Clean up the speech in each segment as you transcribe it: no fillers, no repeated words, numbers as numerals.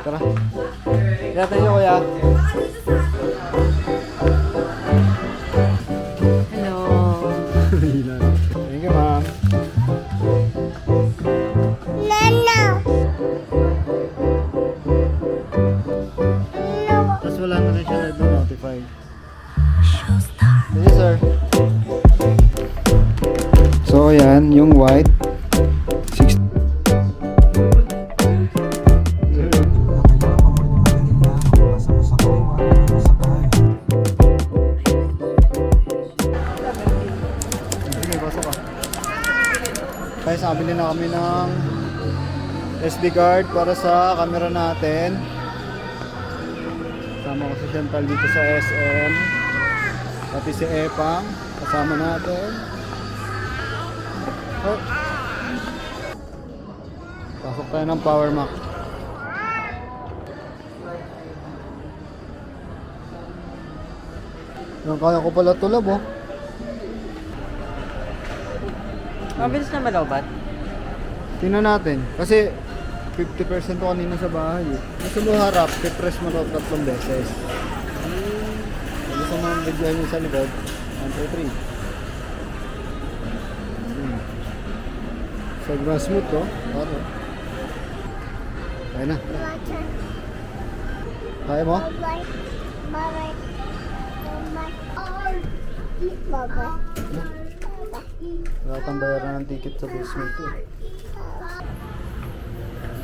Tara. Ingatan nyo kuya. Hello. Thank you ma'am. Tapos wala na rin siya nag-notify. Yes sir. So ayan, yung white 60. Sige, pasok ka. Guys, nakabili na kami ng SD card para sa camera natin. Kasama ko si Chantal dito sa SM. Pati si Epang, kasama natin. Oh. Pasok tayo ng Power Mac. Yung kaya ko pala tulab oh. Mabilis na malawbat. Tingnan natin. Kasi 50% ko kanina sa bahay eh. Nasa mo harap, pipress mo ito 3 beses. Gusto mo ang video nyo sa likod. 1, 2, 3. Sobrang smooth to. Paro. Kaya na. Kaya mo? Wala tang bayaran ng ticket sa basement to.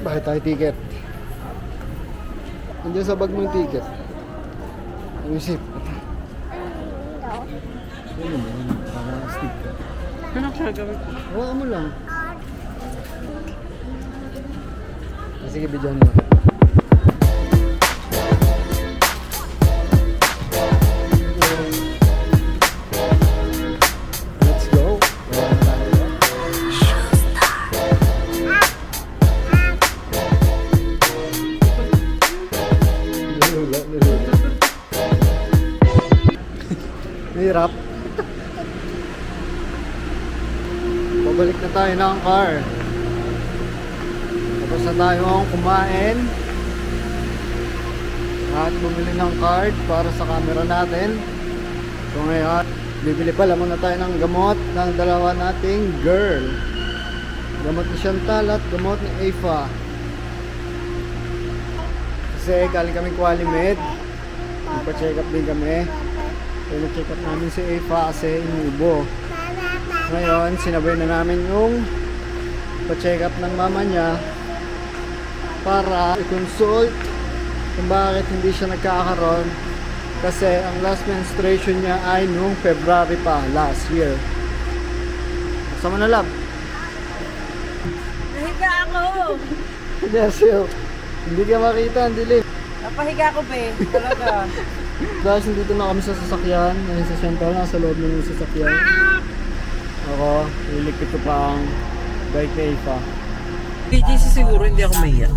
Bakit tayo ticket? Nandiyan sa bag mo yung ticket. Ang isip. Ano mo yun? Parang stick ka. Ano gagawin ko? Hawa mo lang. Sige, bidyan mo. Let's go. Hirap. Pabalik na tayo ng car. Tapos na tayong kumain at bumili ng card para sa camera natin. So ngayon, bibili pala muna tayo ng gamot ng dalawa nating girl. Gamot ni Chantal at gamot ni Eva. Kasi galing kami Qualimed. Nagpa-check up din kami. So nag-check up namin si Eva kasi inuubo. Ngayon, sinabay na namin yung pa-check up ng mama niya para i-consult kung bakit hindi siya nagkakaroon, kasi ang last menstruation niya ay noong February pa last year. Sama na lab. Nahiga ako! Yes, yo. Hindi ka makita, ang dilim. Napahiga ko be, talaga. Guys, nandito na kami sa sasakyan. Ngayon sa Chantal, nasa loob na yung sasakyan. Ako, ilikpit ko pa ang bike ni Eva. BGC siguro, hindi ako maiyak.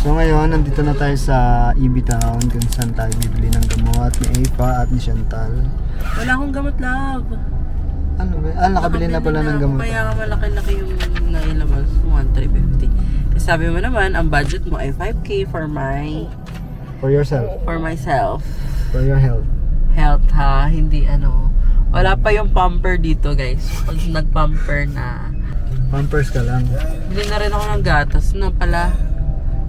So ngayon, nandito na tayo sa EB Town kung saan tayo bibili ng gamot ni Eva at ni Chantal. Wala akong gamot, love. Ano ba? Ah, nakabili na pala ng gamot. Kaya malaki-laki yung nailaman, 1,350. Kasi sabi mo naman, ang budget mo ay 5K for For yourself. for myself. For your health. Health ha, hindi ano. Wala pa yung pumper dito guys. Pag nag-pumper na, Pampers ka lang. bili na rin ako ng gatas na pala.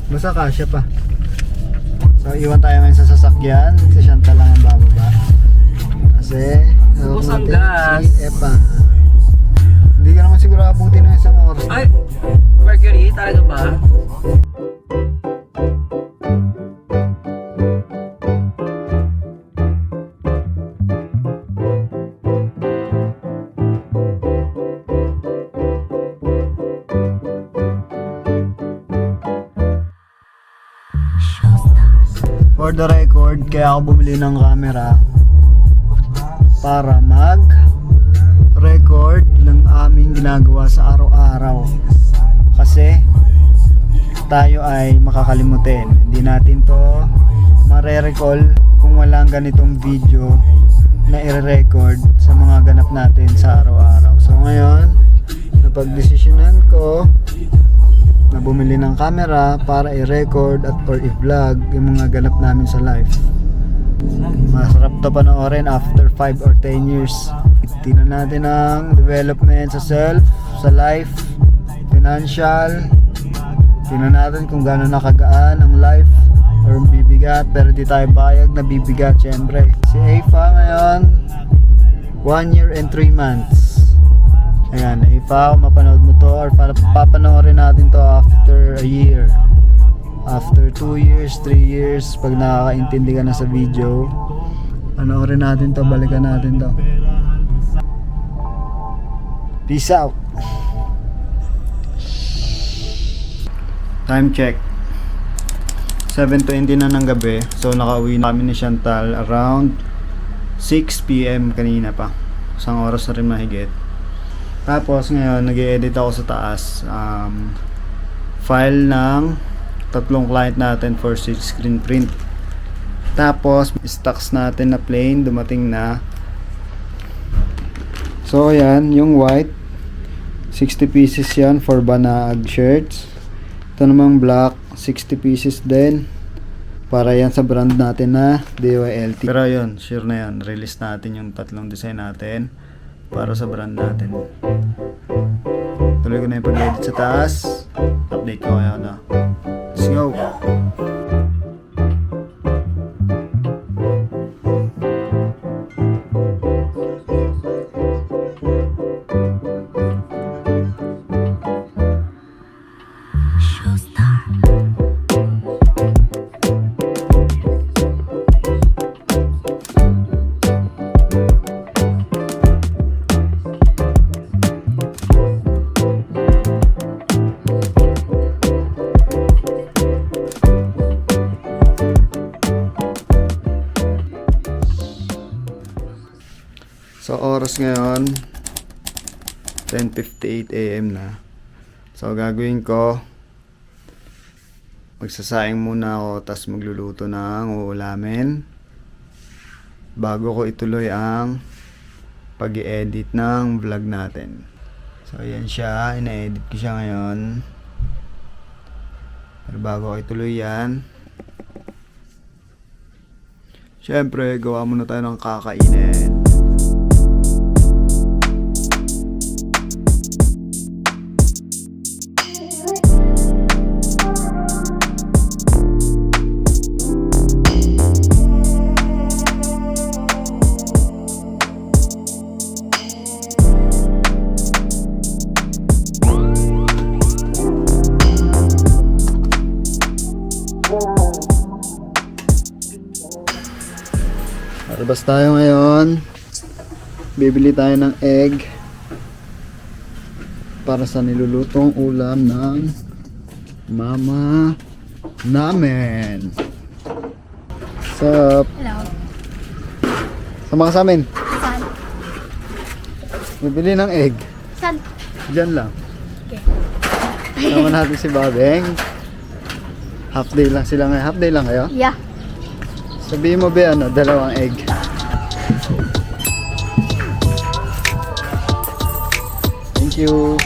Basta kasya pa. So iwan tayo ngayon sa sasakyan. Si Chantal lang ang bababa. Kasi Ubus ang natin gas. si Eva. Hindi ka naman siguro abutin ng isang oras. Ay! Mercury, talaga ba? For the record, kaya ako bumili ng camera para mag-record ng aming ginagawa sa araw-araw. Kasi tayo ay makakalimutin. Hindi natin to mare-recall kung walang ganitong video na i-record sa mga ganap natin sa araw-araw. So ngayon, napagdesisyonan ko na bumili ng camera para i-record at or i-vlog yung mga ganap namin sa life. Masarap to panoorin after 5 or 10 years. Tingnan natin ang development sa self, sa life, financial. Tingnan natin kung gaano nakagaan ang life or bibigat, pero di tayo bayag na bibigat syempre. Si Afa ngayon 1 year and 3 months. Ayan, Afa, mapanood mo to or papanoorin natin to after a year. After 2 years, 3 years, pag nakakaintindi ka na sa video, panoorin natin to, balikan natin to. Peace out. Time check. 7:20 na ng gabi. So nakauwi na kami ni Chantal around 6 PM kanina pa. Isang oras na rin mahigit. Tapos ngayon nag-i-edit ako sa taas. File ng tatlong client natin for 6 screen print. Tapos stocks natin na plain dumating na. So ayan, yung white 60 pieces yan for Banaag shirts. Ito namang black 60 pieces din para yan sa brand natin na DYLT. Pero yun, sure na yan, release natin yung tatlong design natin para sa brand natin. Tuloy ko na yung pag-edit sa taas. Update ko ngayon na. Let's go! So oras ngayon 10:58 AM na. So gagawin ko, magsasaing muna ako tapos magluluto ng uulamin bago ko ituloy ang pag-i-edit ng vlog natin. So ayan siya, ina-edit ko siya ngayon. Pero bago ko ituloy yan, syempre gawa muna tayo ng kakainin. Labas tayo ngayon. Bibili tayo ng egg para sa nilulutong ulam ng mama namin. Sup? Hello. Sama ka sa amin. Saan? Bibili ng egg. Saan? Diyan lang. Okay. Sama natin si Babeng. Half day lang sila ngayon. Half day lang kayo? Yeah. Sabihin mo ba ano, dalawang egg. Thank you.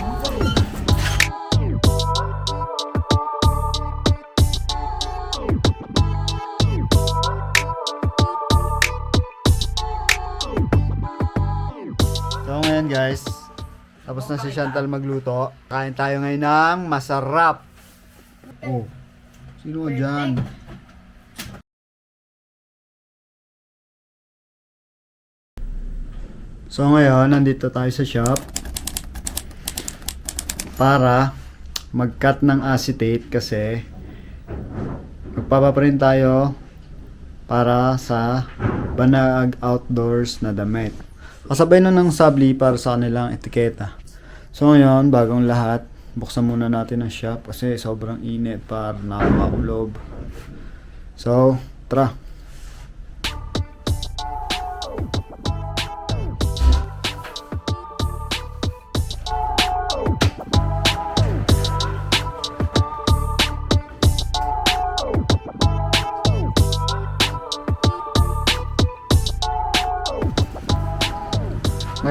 So ngayon guys, tapos na si Chantal magluto. Kain tayo ngayon ng masarap. Oh, sino dyan? So ngayon, nandito tayo sa shop para mag-cut ng acetate kasi magpapaprint tayo para sa Banaag Outdoors na damit. Kasabay na ng sabli para sa kanilang etiketa. So ngayon, bagong lahat, buksan muna natin ang shop kasi sobrang init para nakakakulob. So, tara!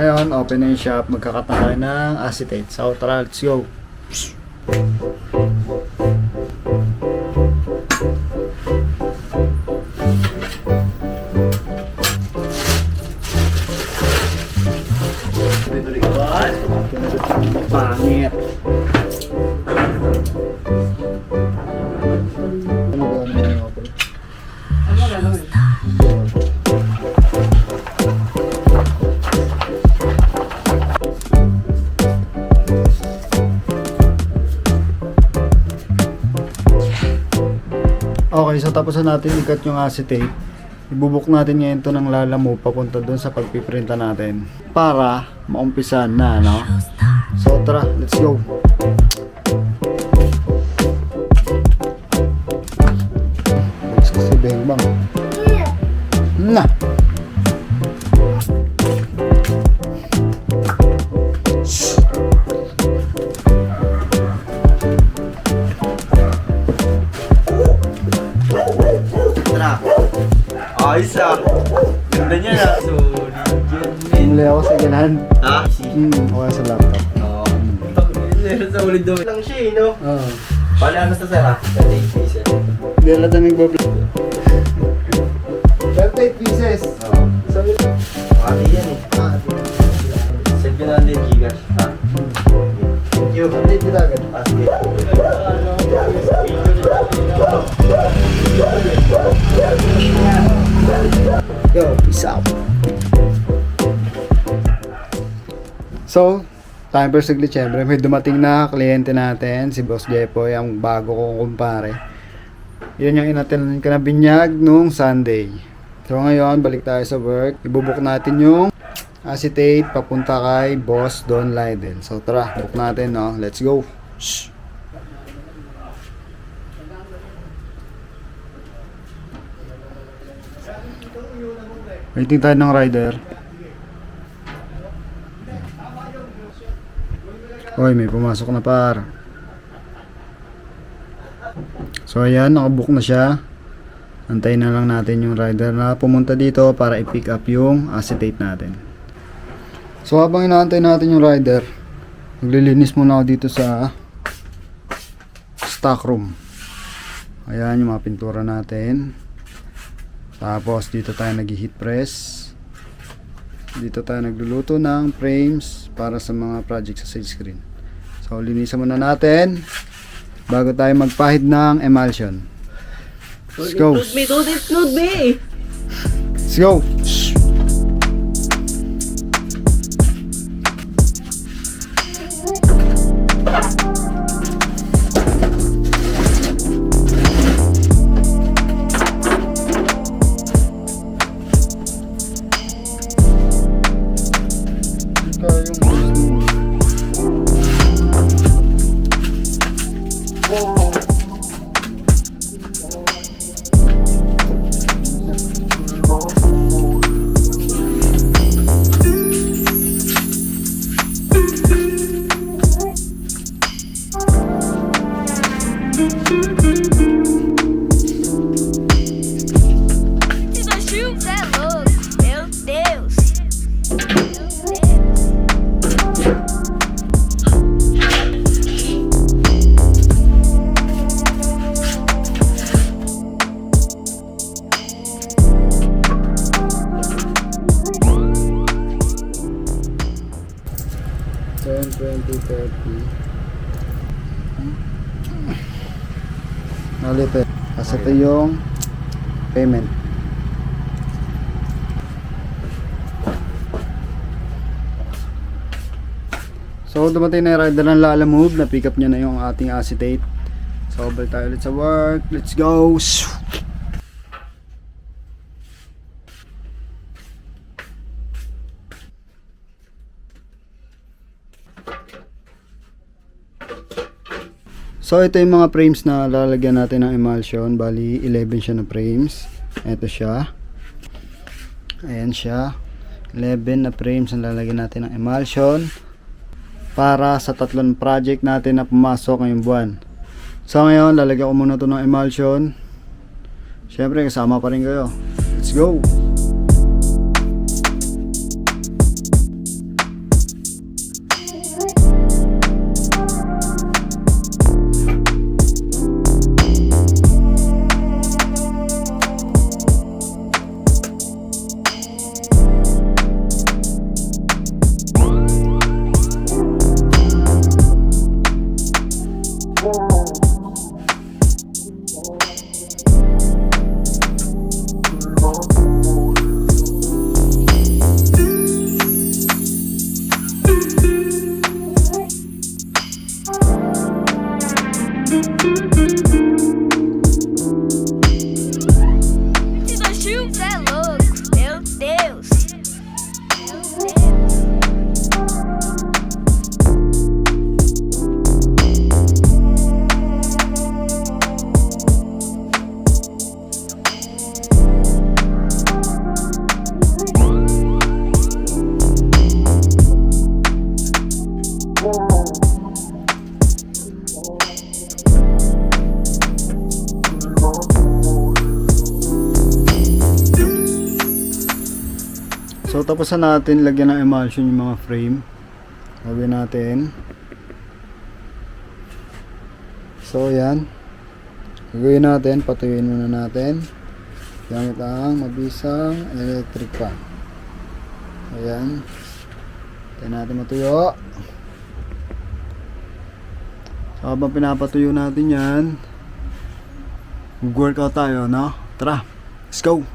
ngayon, open na yung shop. Magkakat na tayo ng acetate. So tara, let's go. Pangit. Okay, so tapos na natin ikat yung acetate. Ibubuk natin ngayon ito ng lalamove papunta doon sa pagpiprinta natin para maumpisan na, no? So tara, let's go. Si Beng Bang. Na. Tara. Ayos ah. Ganda niya na. Solid yan. Bumili ako sa ganahan. Ha? Okay sa laptop. Oo. Sa ulit daw lang siya eh, no? Oo. Paano ano sa sara? 38 pieces. Hindi alata nagbablog. 38 pieces. Oo. Sabi Mati yan eh. 700 gigas. Ha? Thank you. update kita agad. Asli. Yo, peace out. So, time for saglit, syempre may dumating na kliyente natin, si Boss Jepoy, ang bago kong kumpare. Yun yung inattend ko na binyag nung Sunday. So ngayon, balik tayo sa work. Ibubuk natin yung acetate papunta kay Boss Don Lydell. So tara, book natin, no? Let's go. Shh. Waiting tayo ng rider. Hoy, may pumasok na par. So ayan, nakabook na siya. Antayin na lang natin yung rider na pumunta dito para i-pick up yung acetate natin. So habang inaantay natin yung rider, naglilinis muna ako dito sa stock room. Ayan yung mga pintura natin. Tapos dito tayo nag-heat press. Dito tayo nagluluto ng frames para sa mga project sa silkscreen. So linisan muna natin bago tayo magpahid ng emulsion. Let's go. Include me. Let's go. Meu Deus! Ulit eh. Kasi ito yung payment. So dumating na yung rider ng Lalamove. Na pick up niya na yung ating acetate. So balik tayo ulit sa work. Let's go. So ito yung mga frames na lalagyan natin ng emulsion. Bali 11 siya na frames. Ito siya. Ayan siya. 11 na frames na lalagyan natin ng emulsion para sa tatlong project natin na pumasok ngayong buwan. So ngayon lalagyan ko muna ito ng emulsion. Syempre kasama pa rin kayo. Let's go. So tapos na natin lagyan ng emulsion yung mga frame. Gawin natin. So yan. Gagawin natin, patuyuin muna natin. Gamit ang mabisang electric fan. Ayan. Tayo natin matuyo. So habang pinapatuyo natin yan, mag-workout tayo, no? Tara, let's go!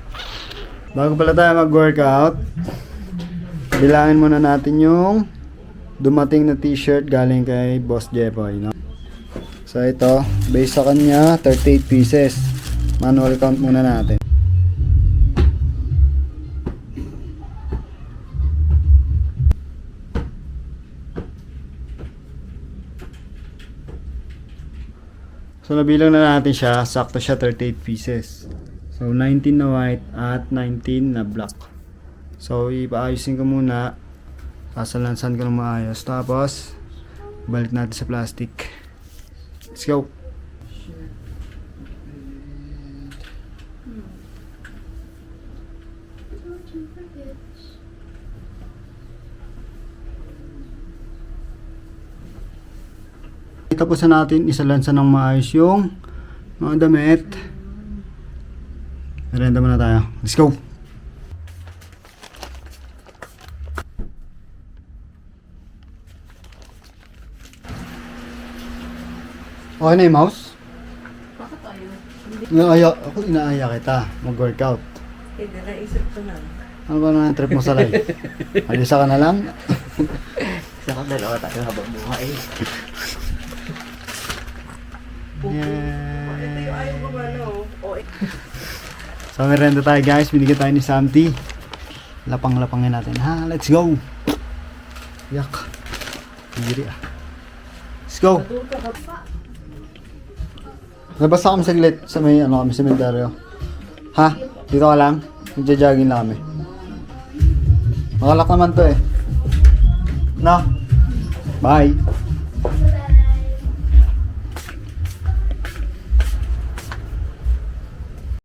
Bago pala tayo mag-workout, bilangin muna natin yung dumating na t-shirt galing kay Boss Jepoy, no? So ito, base sa kanya, 38 pieces. Manual count muna natin. So nabilang na natin siya, sakto siya 38 pieces. So 19 na white at 19 na black. So ipaayusin ko muna, sasalansan ko ng maayos. Tapos balik natin sa plastic. Let's go. Tapos na natin isalansan ng maayos yung mga damit. Merenda muna tayo. Let's go. Okay na yung mouse? Bakit Inaaya kita mag-workout. Hindi, naisip ko na. Ano ba naman trip mo sa live? Alisa ka na lang? Isa kang dalawa tayo habang buhay. Yeah. Ito yung ayaw ko ba, no? So merenda tayo guys, binigyan tayo ni Samty. Lapang-lapangin natin ha, let's go. Yak. Hiri ah. Let's go. Nabasa kami saglit sa may ano kami sementeryo. Ha? Dito ka lang? Nagja-jogging lang kami. Makalak naman to eh. No? Bye.